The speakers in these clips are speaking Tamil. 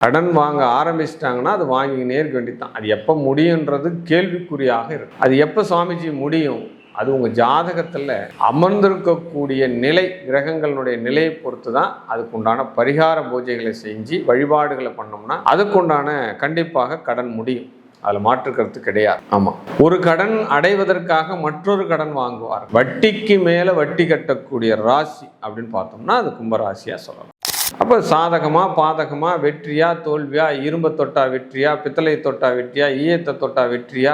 கடன் வாங்க ஆரம்பிச்சிட்டாங்கன்னா அது வாங்கினே இருக்க வேண்டியதுதான். அது எப்போ முடியுன்றது கேள்விக்குறியாக இருக்கு. அது எப்போ சுவாமிஜி முடியும்? அது உங்கள் ஜாதகத்தில் அமர்ந்திருக்கக்கூடிய நிலை, கிரகங்களுடைய நிலையை பொறுத்து தான் அதுக்குண்டான பரிகார பூஜைகளை செஞ்சு வழிபாடுகளை பண்ணோம்னா அதுக்குண்டான கண்டிப்பாக கடன் முடியும். அதில் மாற்று கருத்து கிடையாது. ஆமாம், ஒரு கடன் அடைவதற்காக மற்றொரு கடன் வாங்குவார். வட்டிக்கு மேலே வட்டி கட்டக்கூடிய ராசி அப்படின்னு பார்த்தோம்னா அது கும்பராசியாக சொல்லலாம். அப்போ சாதகமா பாதகமா, வெற்றியா தோல்வியா, இரும்பை தொட்டா வெற்றியா, பித்தளை தொட்டா வெற்றியா, ஈயத்தை தொட்டா வெற்றியா,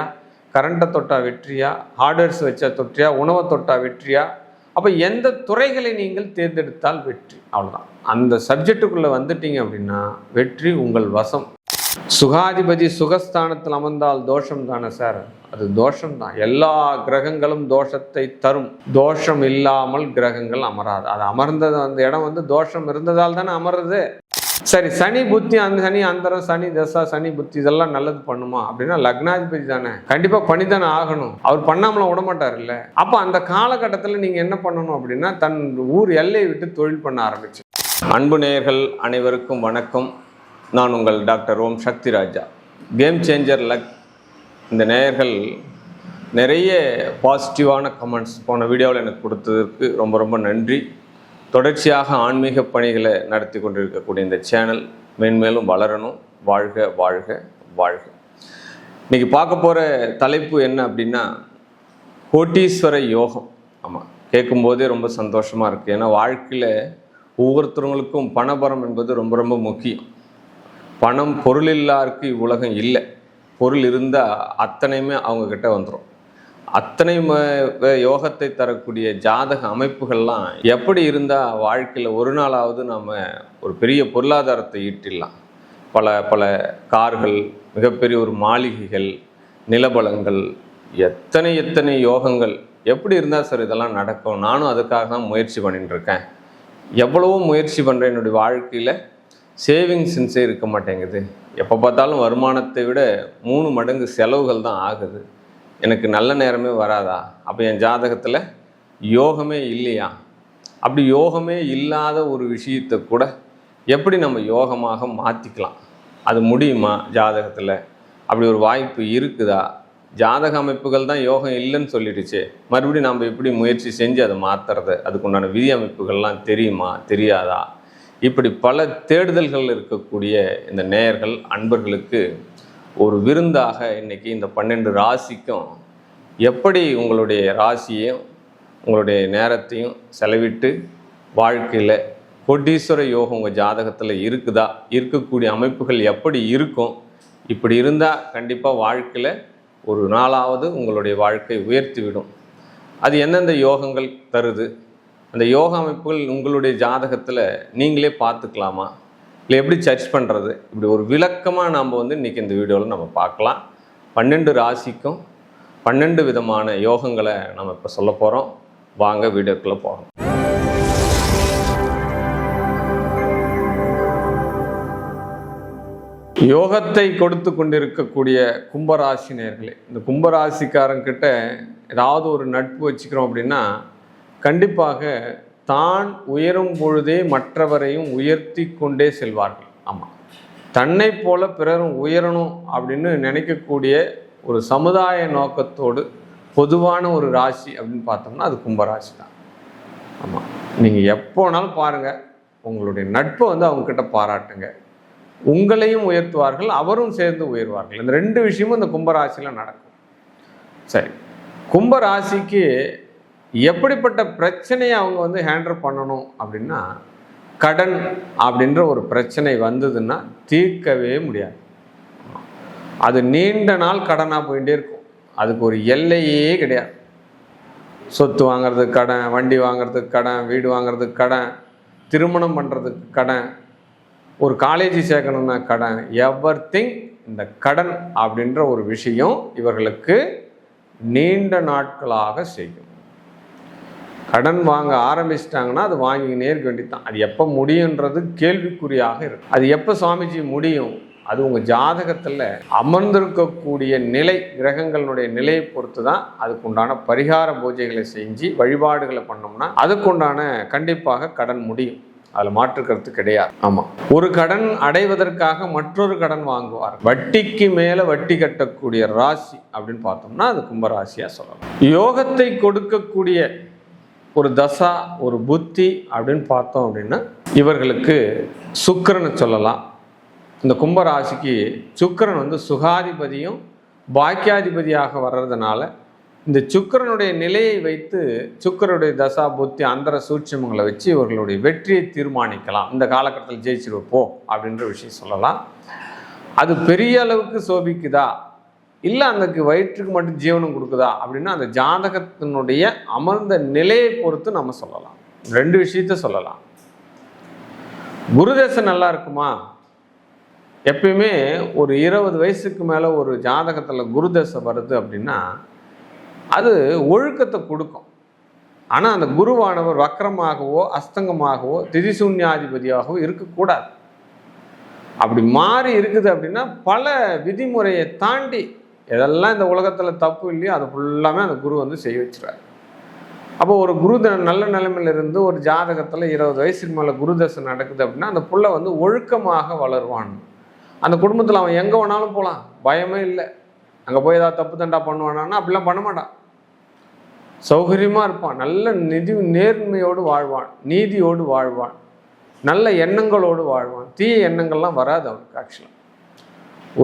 கரண்ட்டை தொட்டா வெற்றியா, ஹார்ட்வேர்ஸ் வச்ச தொற்றியா, உணவை தொட்டா வெற்றியா? அப்போ எந்த துறைகளை நீங்கள் தேர்ந்தெடுத்தால் வெற்றி, அவ்வளோதான். அந்த சப்ஜெக்டுக்குள்ளே வந்துட்டீங்க அப்படின்னா வெற்றி உங்கள் வசம். சுகாதிபதி சுகஸ்தானத்தில் அமர்ந்தால் தோஷம் தானே சார்? அது தோஷம் தான். எல்லா கிரகங்களும் தோஷத்தை தரும். தோஷம் இல்லாமல் கிரகங்கள் அமராது. அது அமர்ந்தது அந்த இடம் தோஷம் இருந்ததால் தானே அமர்றது. சரி, சனி புத்தி, அந்த சனி அந்தரம், சனி தசா, சனி புத்தி இதெல்லாம் நல்லது பண்ணுமா அப்படின்னா லக்னாதிபதி தானே, கண்டிப்பா பண்ணித்தானே ஆகணும். அவர் பண்ணாமலாம் விடமாட்டார் இல்ல. அப்ப அந்த காலகட்டத்தில் நீங்க என்ன பண்ணணும் அப்படின்னா தன் ஊர் எல்லையை விட்டு தொழில் பண்ண ஆரம்பிச்சு. அன்பு நேயர்கள் அனைவருக்கும் வணக்கம். நான் உங்கள் doctor Om Shakti Raja. Game changer luck. இந்த நேயர்கள் நிறைய பாசிட்டிவான கமெண்ட்ஸ் போன வீடியோவில் எனக்கு கொடுத்ததற்கு ரொம்ப ரொம்ப நன்றி. தொடர்ச்சியாக ஆன்மீக பணிகளை நடத்தி கொண்டிருக்கக்கூடிய இந்த சேனல் மேன்மேலும் வளரணும். வாழ்க வாழ்க வாழ்க. இன்றைக்கி பார்க்க போகிற தலைப்பு என்ன அப்படின்னா கோட்டீஸ்வர யோகம். ஆமாம், கேட்கும்போதே ரொம்ப சந்தோஷமாக இருக்குது. ஏன்னா வாழ்க்கையில் ஒவ்வொருத்தவங்களுக்கும் பணபரம் என்பது ரொம்ப ரொம்ப முக்கியம். பணம் பொருள் இல்லாருக்கு இவ்வுலகம் இல்லை. பொருள் இருந்தால் அத்தனையுமே அவங்கக்கிட்ட வந்துடும். அத்தனை யோகத்தை தரக்கூடிய ஜாதக அமைப்புகள்லாம் எப்படி இருந்தால் வாழ்க்கையில் ஒரு நாளாவது நாம் ஒரு பெரிய பொருளாதாரத்தை ஈட்டிடலாம். பல பல கார்கள், மிகப்பெரிய ஒரு மாளிகைகள், நிலபலங்கள், எத்தனை எத்தனை யோகங்கள் எப்படி இருந்தால் சார் இதெல்லாம் நடக்கும்? நானும் அதுக்காக தான் முயற்சி பண்ணிட்டுருக்கேன். எவ்வளவோ முயற்சி பண்ணுறேன். என்னுடைய வாழ்க்கையில் சேவிங்ஸ்ன்ஸே இருக்க மாட்டேங்குது. எப்போ பார்த்தாலும் வருமானத்தை விட 3 மடங்கு செலவுகள் தான் ஆகுது. எனக்கு நல்ல நேரமே வராதா? அப்போ என் ஜாதகத்தில் யோகமே இல்லையா? அப்படி யோகமே இல்லாத ஒரு விஷயத்தை கூட எப்படி நம்ம யோகமாக மாற்றிக்கலாம்? அது முடியுமா ஜாதகத்தில்? அப்படி ஒரு வாய்ப்பு இருக்குதா? ஜாதக அமைப்புகள் தான் யோகம் இல்லைன்னு சொல்லிடுச்சு. மறுபடியும் நம்ம எப்படி முயற்சி செஞ்சு அதை மாற்றுறது? அதுக்குண்டான விதி அமைப்புகள்லாம் தெரியுமா தெரியாதா? இப்படி பல தேடுதல்கள் இருக்கக்கூடிய இந்த நேயர்கள் அன்பர்களுக்கு ஒரு விருந்தாக இன்றைக்கி இந்த 12 ராசிக்கும் எப்படி உங்களுடைய ராசியையும் உங்களுடைய நேரத்தையும் செலவிட்டு வாழ்க்கையில் கோட்டீஸ்வர யோகம் உங்கள் ஜாதகத்தில் இருக்குதா, இருக்கக்கூடிய அமைப்புகள் எப்படி இருக்கும், இப்படி இருந்தால் கண்டிப்பாக வாழ்க்கையில் ஒரு நாளாவது உங்களுடைய வாழ்க்கை உயர்த்தி விடும். அது எந்தெந்த யோகங்கள் தருது, அந்த யோக அமைப்புகள் உங்களுடைய ஜாதகத்தில் நீங்களே பார்த்துக்கலாமா, இல்லை எப்படி சர்ச் பண்ணுறது? இப்படி ஒரு விளக்கமாக நாம் இன்றைக்கி இந்த வீடியோவில் நம்ம பார்க்கலாம். 12 ராசிக்கும் 12 விதமான யோகங்களை நம்ம இப்போ சொல்ல போகிறோம். வாங்க வீடியோக்குள்ளே போகிறோம். யோகத்தை கொடுத்து கொண்டிருக்கக்கூடிய கும்பராசி நேயர்களே, இந்த கும்பராசிக்காரங்கிட்ட ஏதாவது ஒரு நட்பு வச்சுக்கிறோம் அப்படின்னா கண்டிப்பாக தான் உயரும் பொழுதே மற்றவரையும் உயர்த்தி கொண்டே செல்வார்கள். ஆமாம், தன்னை போல பிறரும் உயரணும் அப்படின்னு நினைக்கக்கூடிய ஒரு சமுதாய நோக்கத்தோடு பொதுவான ஒரு ராசி அப்படின்னு பார்த்தோம்னா அது கும்பராசி தான். ஆமாம், நீங்கள் எப்போனாலும் பாருங்கள், உங்களுடைய நட்பை அவங்கக்கிட்ட பாராட்டுங்க. உங்களையும் உயர்த்துவார்கள், அவரும் சேர்ந்து உயர்வார்கள். இந்த 2 விஷயமும் இந்த கும்பராசியில் நடக்கும். சரி, கும்பராசிக்கு எப்படிப்பட்ட பிரச்சனையை அவங்க ஹேண்டில் பண்ணணும் அப்படின்னா கடன் அப்படின்ற ஒரு பிரச்சனை வந்ததுன்னா தீர்க்கவே முடியாது. அது நீண்ட நாள் கடனாக போயிட்டே இருக்கும். அதுக்கு ஒரு எல்லையே கிடையாது. சொத்து வாங்கிறதுக்கு கடன், வண்டி வாங்கிறதுக்கு கடன், வீடு வாங்கிறதுக்கு கடன், திருமணம் பண்ணுறதுக்கு கடன், ஒரு காலேஜ் சேர்க்கணும்னா கடன், எவ்ரிதிங் இந்த கடன் அப்படின்ற ஒரு விஷயம் இவர்களுக்கு நீண்ட நாட்களாக செய்யும். கடன் வாங்க ஆரம்பிச்சிட்டாங்கன்னா அது வாங்கினே இருக்க வேண்டியதுதான். அது எப்போ முடியுன்றது கேள்விக்குறியாக இருக்கு. அது எப்போ சுவாமிஜி முடியும்? அது உங்கள் ஜாதகத்தில் அமர்ந்திருக்கக்கூடிய நிலை, கிரகங்களுடைய நிலையை பொறுத்து தான் அதுக்குண்டான பரிகார பூஜைகளை செஞ்சு வழிபாடுகளை பண்ணோம்னா அதுக்குண்டான கண்டிப்பாக கடன் முடியும். அதில் மாற்று கருத்து கிடையாது. ஆமாம், ஒரு கடன் அடைவதற்காக மற்றொரு கடன் வாங்குவார். வட்டிக்கு மேலே வட்டி கட்டக்கூடிய ராசி அப்படின்னு பார்த்தோம்னா அது கும்பராசியாக சொல்லலாம். யோகத்தை கொடுக்கக்கூடிய ஒரு தசா, ஒரு புத்தி அப்படின்னு பார்த்தோம் அப்படின்னா இவர்களுக்கு சுக்கிரனை சொல்லலாம். இந்த கும்பராசிக்கு சுக்கிரன் சுகாதிபதியும் பாக்கியாதிபதியாக வர்றதுனால இந்த சுக்கிரனுடைய நிலையை வைத்து சுக்கிரனுடைய தசா புத்தி அந்தர சூட்சமங்களை வச்சு இவர்களுடைய வெற்றியை தீர்மானிக்கலாம். இந்த காலகட்டத்தில் ஜெயிச்சிருப்போ அப்படின்ற விஷயம் சொல்லலாம். அது பெரிய அளவுக்கு சோபிக்குதா இல்லை அந்த வயிற்றுக்கு மட்டும் ஜீவனம் கொடுக்குதா அப்படின்னா அந்த ஜாதகத்தினுடைய அமர்ந்த நிலையை பொறுத்து நம்ம சொல்லலாம். 2 விஷயத்த சொல்லலாம். குருதசை நல்லா இருக்குமா? எப்பயுமே ஒரு 20 வயசுக்கு மேலே ஒரு ஜாதகத்தில் குருதசை வருது அப்படின்னா அது ஒழுக்கத்தை கொடுக்கும். ஆனால் அந்த குருவானவர் வக்கரமாகவோ அஸ்தங்கமாகவோ திதிசூன்யாதிபதியாகவோ இருக்கக்கூடாது. அப்படி மாறி இருக்குது அப்படின்னா பல விதிமுறையை தாண்டி எதெல்லாம் இந்த உலகத்தில் தப்பு இல்லையோ அதை ஃபுல்லாமே அந்த குரு செய்ய வச்சுருவார். அப்போ ஒரு குரு நல்ல நிலைமையில இருந்து ஒரு ஜாதகத்தில் 20 வயசுக்கு மேலே குருதசை நடக்குது அப்படின்னா அந்த புள்ள ஒழுக்கமாக வளருவான். அந்த குடும்பத்தில் அவன் எங்கே வேணாலும் போகலாம், பயமே இல்லை. அங்கே போய் ஏதாவது தப்பு தண்டா பண்ணுவானான்னா அப்படிலாம் பண்ண மாட்டான். சௌகரியமாக இருப்பான், நல்ல நேர்மையோடு வாழ்வான், நீதியோடு வாழ்வான், நல்ல எண்ணங்களோடு வாழ்வான். தீய எண்ணங்கள்லாம் வராது அவனுக்கு. ஆக்சுவலாக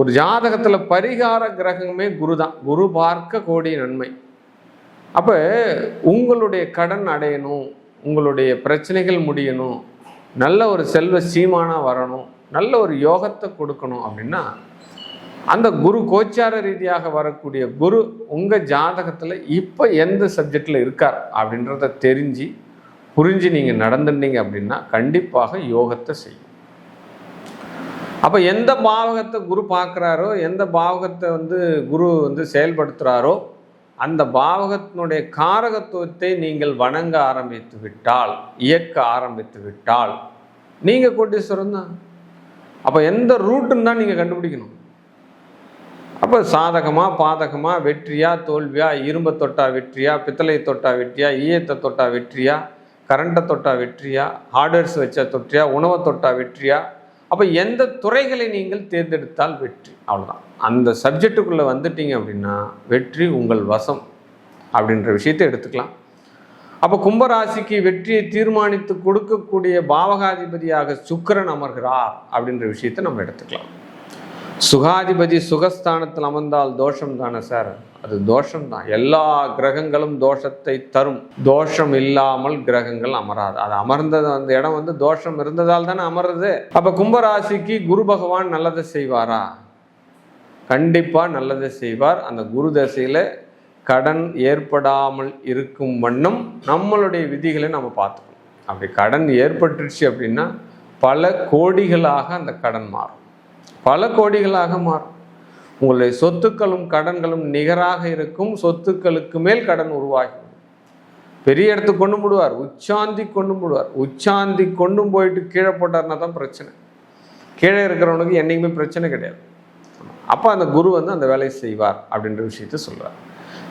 ஒரு ஜாதகத்தில் பரிகார கிரகமே குரு தான். குரு பார்க்க கோடி நன்மை. அப்போ உங்களுடைய கடன் அடையணும், உங்களுடைய பிரச்சனைகள் முடியணும், நல்ல ஒரு செல்வ சீமானாக வரணும், நல்ல ஒரு யோகத்தை கொடுக்கணும் அப்படின்னா அந்த குரு கோச்சார ரீதியாக வரக்கூடிய குரு உங்கள் ஜாதகத்தில் இப்போ எந்த சப்ஜெக்டில் இருக்கார் அப்படின்றத தெரிஞ்சு புரிஞ்சு நீங்கள் நடந்துட்டீங்க அப்படின்னா கண்டிப்பாக யோகத்தை செய்யும். அப்போ எந்த பாவகத்தை குரு பார்க்குறாரோ, எந்த பாவகத்தை குரு செயல்படுத்துகிறாரோ அந்த பாவகத்தினுடைய காரகத்துவத்தை நீங்கள் வணங்க ஆரம்பித்து விட்டால், இயக்க ஆரம்பித்து விட்டால் நீங்கள் கோட்டீஸ்வரன் தான். அப்போ எந்த ரூட்டுன்னு தான் நீங்கள் கண்டுபிடிக்கணும். அப்போ சாதகமா பாதகமா, வெற்றியா தோல்வியா, இரும்பை தொட்டா வெற்றியா, பித்தளை தொட்டா வெற்றியா, ஈயத்தை தொட்டா வெற்றியா, கரண்ட்டை தொட்டா வெற்றியா, ஹார்ட்வேர்ஸ் வச்சா தொற்றியா, உணவை தொட்டா வெற்றியா? அப்போ எந்த துறைகளை நீங்கள் தேர்ந்தெடுத்தால் வெற்றி, அவ்வளோதான். அந்த சப்ஜெக்டுக்குள்ளே வந்துட்டீங்க அப்படின்னா வெற்றி உங்கள் வசம் அப்படின்ற விஷயத்தை எடுத்துக்கலாம். அப்போ கும்பராசிக்கு வெற்றியை தீர்மானித்து கொடுக்கக்கூடிய பாவகாதிபதியாக சுக்கிரன் அமர்கிறார் அப்படின்ற விஷயத்தை நம்ம எடுத்துக்கலாம். சுகாதிபதி சுகஸ்தானத்தில் அமர்ந்தால் தோஷம் தானே சார்? அது தோஷம்தான். எல்லா கிரகங்களும் தோஷத்தை தரும். தோஷம் இல்லாமல் கிரகங்கள் அமராது. அது அமர்ந்தது அந்த இடம் தோஷம் இருந்ததால் தானே அமர்றது. அப்போ கும்பராசிக்கு குரு பகவான் நல்லதை செய்வாரா? கண்டிப்பாக நல்லதை செய்வார். அந்த குரு தசையில் கடன் ஏற்படாமல் இருக்கும் வண்ணம் நம்மளுடைய விதிகளை நம்ம பார்த்துக்கணும். அப்படி கடன் ஏற்பட்டுருச்சு அப்படின்னா பல கோடிகளாக அந்த கடன் மாறும், பல கோடிகளாக மாறும். உங்களுடைய சொத்துக்களும் கடன்களும் நிகராக இருக்கும். சொத்துக்களுக்கு மேல் கடன் உருவாகி பெரிய இடத்துக்கு கொண்டு போடுவார், உச்சாந்தி கொண்டு போடுவார். உச்சாந்தி கொண்டு போயிட்டு கீழே போட்டார்னா தான் பிரச்சனை. கீழே இருக்கிறவனுக்கு என்றைக்குமே பிரச்சனை கிடையாது. அப்போ அந்த குரு அந்த வேலையை செய்வார் அப்படின்ற விஷயத்த சொல்கிறார்.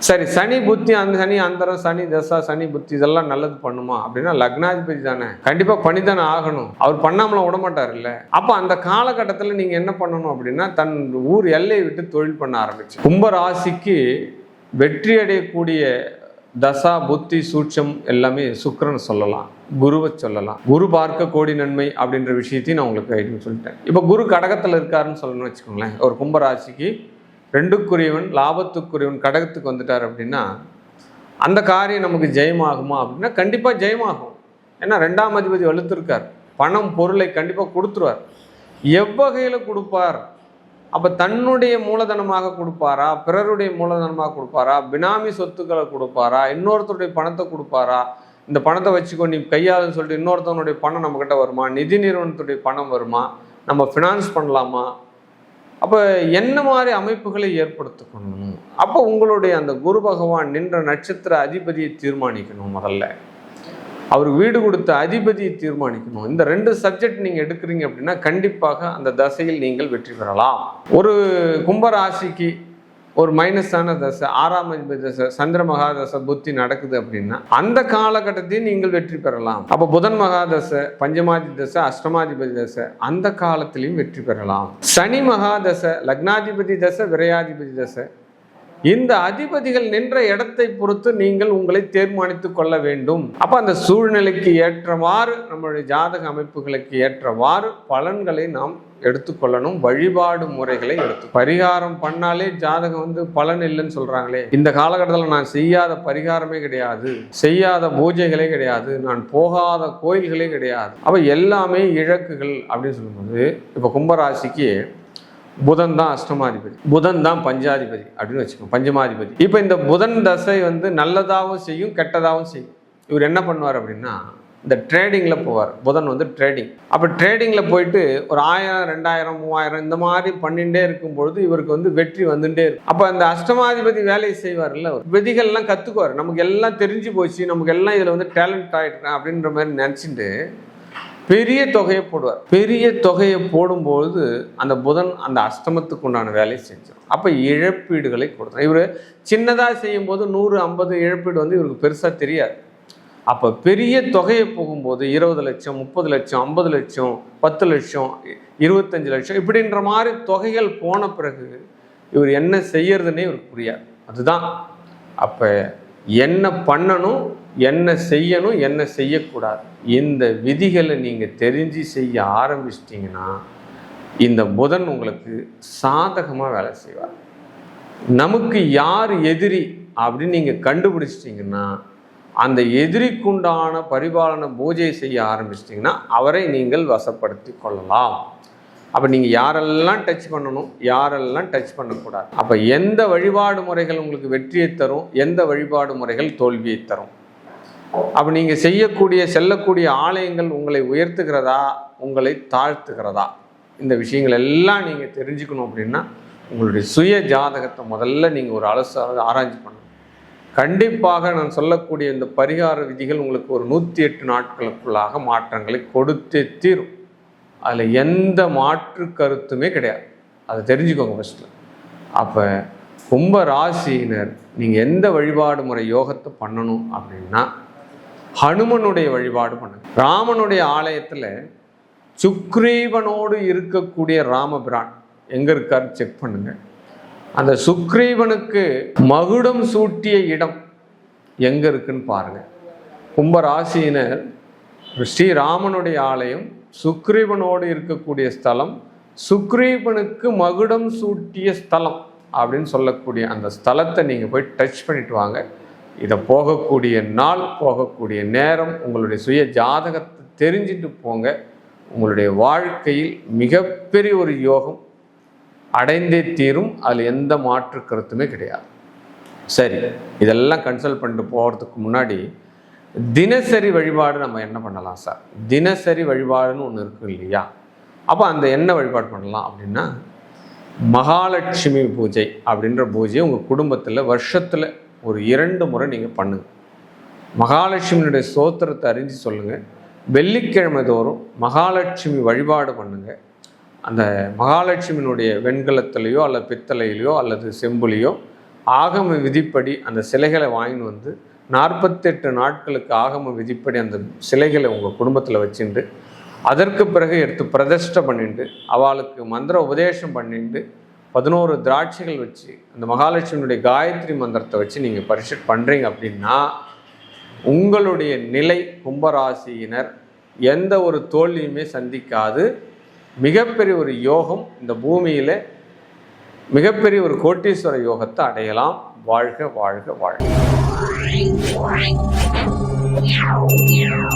சரி, சனி புத்தி, அந்த சனி அந்தரம், சனி தசா, சனி புத்தி இதெல்லாம் நல்லது பண்ணுமா அப்படின்னா லக்னாதிபதி தானே, கண்டிப்பாக பண்ணித்தானே ஆகணும். அவர் பண்ணாமலாம் விடமாட்டார் இல்லை. அப்போ அந்த காலகட்டத்தில் நீங்கள் என்ன பண்ணணும் அப்படின்னா தன் ஊர் எல்லையை விட்டு தொழில் பண்ண ஆரம்பிச்சு. கும்பராசிக்கு வெற்றி அடையக்கூடிய தசா புத்தி சூட்சம் எல்லாமே சுக்கிரன் சொல்லலாம், குருவை சொல்லலாம். குரு பார்க்க கோடி நன்மை அப்படின்ற விஷயத்தையும் நான் உங்களுக்கு ஐடியா சொல்லிட்டேன். இப்போ குரு கடகத்தில் இருக்காருன்னு சொல்லணும்னு வச்சுக்கோங்களேன். ஒரு கும்பராசிக்கு 2க்குரியவன் லாபத்துக்குரியவன் கடகத்துக்கு வந்துட்டார் அப்படின்னா அந்த காரியம் நமக்கு ஜெயமாகுமா அப்படின்னா கண்டிப்பாக ஜெயமாகும். ஏன்னா 2ஆம் அதிபதி வலுத்திருக்கார். பணம் பொருளை கண்டிப்பாக கொடுத்துருவார். எவ்வகையில் கொடுப்பார்? அப்போ தன்னுடைய மூலதனமாக கொடுப்பாரா, பிறருடைய மூலதனமாக கொடுப்பாரா, பினாமி சொத்துக்களை கொடுப்பாரா, இன்னொருத்தருடைய பணத்தை கொடுப்பாரா, இந்த பணத்தை வச்சுக்கோ நீ கையாளுன்னு சொல்லிட்டு இன்னொருத்தவனுடைய பணம் நம்மக்கிட்ட வருமா, நிதி நிறுவனத்துடைய பணம் வருமா, நம்ம ஃபினான்ஸ் பண்ணலாமா? அப்போ என்ன மாதிரி அமைப்புகளை ஏற்படுத்திக்கணும்? அப்போ உங்களுடைய அந்த குரு பகவான் நின்ற நட்சத்திர அதிபதியை தீர்மானிக்கணும். முதல்ல அவர் வீடு கொடுத்த அதிபதியை தீர்மானிக்கணும். இந்த 2 சப்ஜெக்ட் நீங்கள் எடுக்கிறீங்க அப்படின்னா கண்டிப்பாக அந்த தசையில் நீங்கள் வெற்றி பெறலாம். ஒரு கும்பராசிக்கு ஒரு மைனஸான தசை, 6ஆம் அதிபதி தசை, சந்திர மகாதசை புத்தி நடக்குது அப்படின்னா அந்த காலகட்டத்தையும் நீங்கள் வெற்றி பெறலாம். அப்போ புதன் மகாதசை, பஞ்சமாதி தசை, அஷ்டமாதிபதி தசை, அந்த காலத்திலையும் வெற்றி பெறலாம். சனி மகாதசை, லக்னாதிபதி தசை, விரையாதிபதி தசை, இந்த அதிபதிகள் நின்ற இடத்தை பொறுத்து நீங்கள் உங்களை தீர்மானித்துக் கொள்ள வேண்டும். அப்போ அந்த சூழ்நிலைக்கு ஏற்றவாறு, நம்மளுடைய ஜாதக அமைப்புகளுக்கு ஏற்றவாறு பலன்களை நாம் எடுத்துக்கொள்ளணும். வழிபாடு முறைகளை பரிகாரம் பண்ணாலே ஜாதகம் பலன் இல்லைன்னு சொல்றாங்களே. இந்த காலகட்டத்தில் நான் செய்யாத பரிகாரமே கிடையாது, செய்யாத பூஜைகளே கிடையாது, நான் போகாத கோயில்களே கிடையாது. அப்ப எல்லாமே இழக்குகள் அப்படின்னு சொல்லும்போது, இப்ப கும்பராசிக்கு புதன் தான் அஷ்டமாதிபதி, புதன் தான் பஞ்சாதிபதி அப்படின்னு வச்சுக்கோங்க, பஞ்சமாதிபதி. இப்போ இந்த புதன் தசை நல்லதாகவும் செய்யும் கெட்டதாகவும் செய்யும். இவர் என்ன பண்ணுவார் அப்படின்னா, இந்த ட்ரேடிங்கில் போவார். புதன் ட்ரேடிங். அப்போ ட்ரேடிங்கில் போயிட்டு ஒரு 1000, 2000, 3000 இந்த மாதிரி பண்ணிகிட்டே இருக்கும்பொழுது இவருக்கு வெற்றி வந்துட்டே இருக்கும். அப்போ அந்த அஷ்டமாதிபதி வேலையை செய்வார்ல, விதிகள்லாம் கற்றுக்குவார். நமக்கு எல்லாம் தெரிஞ்சு போச்சு, நமக்கு எல்லாம் இதில் டேலண்ட் ஆகிட்டேன் அப்படின்ற மாதிரி நினச்சிட்டு பெரிய தொகையை போடுவார். பெரிய தொகையை போடும்போது அந்த புதன் அந்த அஷ்டமத்துக்கு உண்டான வேலையை செஞ்சிடும். அப்போ இழப்பீடுகளை கொடுத்தார். இவர் சின்னதாக செய்யும் போது 100, 50 இழப்பீடு இவருக்கு பெருசாக தெரியாது. அப்போ பெரிய தொகையை போகும்போது 20 லட்சம், 30 லட்சம், 50 லட்சம், 10 லட்சம், 25 லட்சம் இப்படின்ற மாதிரி தொகைகள் போன பிறகு இவர் என்ன செய்யறதுன்னே இவருக்கு புரியாது. அதுதான் அப்போ என்ன பண்ணணும், என்ன செய்யணும், என்ன செய்யக்கூடாது, இந்த விதிகளை நீங்கள் தெரிஞ்சு செய்ய ஆரம்பிச்சிட்டிங்கன்னா இந்த புதன் உங்களுக்கு சாதகமாக வேலை செய்வார். நமக்கு யார் எதிரி அப்படின்னு நீங்கள் கண்டுபிடிச்சிட்டிங்கன்னா அந்த எதிரிக்குண்டான பரிபாலன பூஜை செய்ய ஆரம்பிச்சிட்டிங்கன்னா அவரை நீங்கள் வசப்படுத்தி கொள்ளலாம். அப்போ நீங்கள் யாரெல்லாம் டச் பண்ணணும், யாரெல்லாம் டச் பண்ணக்கூடாது. அப்போ எந்த வழிபாடு முறைகள் உங்களுக்கு வெற்றியை தரும், எந்த வழிபாடு முறைகள் தோல்வியை தரும், அப்போ நீங்கள் செல்லக்கூடிய ஆலயங்கள் உங்களை உயர்த்துகிறதா, உங்களை தாழ்த்துகிறதா, இந்த விஷயங்கள் எல்லாம் நீங்கள் தெரிஞ்சுக்கணும். அப்படின்னா உங்களுடைய சுய ஜாதகத்தை முதல்ல நீங்கள் ஒரு ஆராய்ச்சி பண்ணணும். கண்டிப்பாக நான் சொல்லக்கூடிய இந்த பரிகார விதிகள் உங்களுக்கு ஒரு 108 நாட்களுக்குள்ளாக மாற்றங்களை கொடுத்தே தீரும். அதில் எந்த மாற்று கருத்துமே கிடையாது. அதை தெரிஞ்சுக்கோங்க ஃபஸ்ட்டில். அப்போ கும்ப ராசியினர் நீங்கள் எந்த வழிபாடு முறை யோகத்தை பண்ணணும் அப்படின்னா ஹனுமனுடைய வழிபாடு பண்ணுங்க. ராமனுடைய ஆலயத்தில் சுக்ரீவனோடு இருக்கக்கூடிய ராமபிரான் எங்கே இருக்காரு செக் பண்ணுங்க. அந்த சுக்ரீவனுக்கு மகுடம் சூட்டிய இடம் எங்கே இருக்குன்னு பாருங்கள். கும்பராசியினர் ஸ்ரீராமனுடைய ஆலயம், சுக்ரீவனோடு இருக்கக்கூடிய ஸ்தலம், சுக்ரீவனுக்கு மகுடம் சூட்டிய ஸ்தலம் அப்படின்னு சொல்லக்கூடிய அந்த ஸ்தலத்தை நீங்கள் போய் டச் பண்ணிட்டு வாங்க. இதை போகக்கூடிய நாள், போகக்கூடிய நேரம், உங்களுடைய சுய ஜாதகத்தை தெரிஞ்சுட்டு போங்க. உங்களுடைய வாழ்க்கையில் மிகப்பெரிய ஒரு யோகம் அடைந்தே தீரும். அதில் எந்த மாற்று கருத்துமே கிடையாது. சரி, இதெல்லாம் கன்சல்ட் பண்ணிட்டு போகிறதுக்கு முன்னாடி தினசரி வழிபாடு நம்ம என்ன பண்ணலாம் சார்? தினசரி வழிபாடுன்னு ஒன்று இருக்கு இல்லையா? அப்போ அந்த என்ன வழிபாடு பண்ணலாம் அப்படின்னா, மகாலட்சுமி பூஜை அப்படின்ற பூஜையை உங்கள் குடும்பத்தில் வருஷத்தில் ஒரு 2 முறை நீங்கள் பண்ணுங்கள். மகாலட்சுமியினுடைய ஸ்தோத்திரத்தை அறிஞ்சு சொல்லுங்கள். வெள்ளிக்கிழமை தோறும் மகாலட்சுமி வழிபாடு பண்ணுங்கள். அந்த மகாலட்சுமியினுடைய வெண்கலத்திலையோ அல்லது பித்தளையிலையோ அல்லது செம்புலையோ ஆகம விதிப்படி அந்த சிலைகளை வாங்கின்னு 48 நாட்களுக்கு ஆகம விதிப்படி அந்த சிலைகளை உங்கள் குடும்பத்தில் வச்சுட்டு அதற்கு பிறகு எடுத்து பிரதிஷ்டை பண்ணிட்டு அவளுக்கு மந்திர உபதேசம் பண்ணிட்டு 11 திராட்சைகள் வச்சு அந்த மகாலட்சுமியுடைய காயத்ரி மந்திரத்தை வச்சு நீங்கள் பரிசட் பண்ணுறீங்க அப்படின்னா உங்களுடைய நிலை கும்பராசியினர் எந்த ஒரு தோல்வியுமே சந்திக்காது. மிகப்பெரிய ஒரு யோகம் இந்த பூமியில், மிகப்பெரிய ஒரு கோட்டீஸ்வர யோகத்தை அடையலாம். வாழ்க வாழ்க வாழ்க.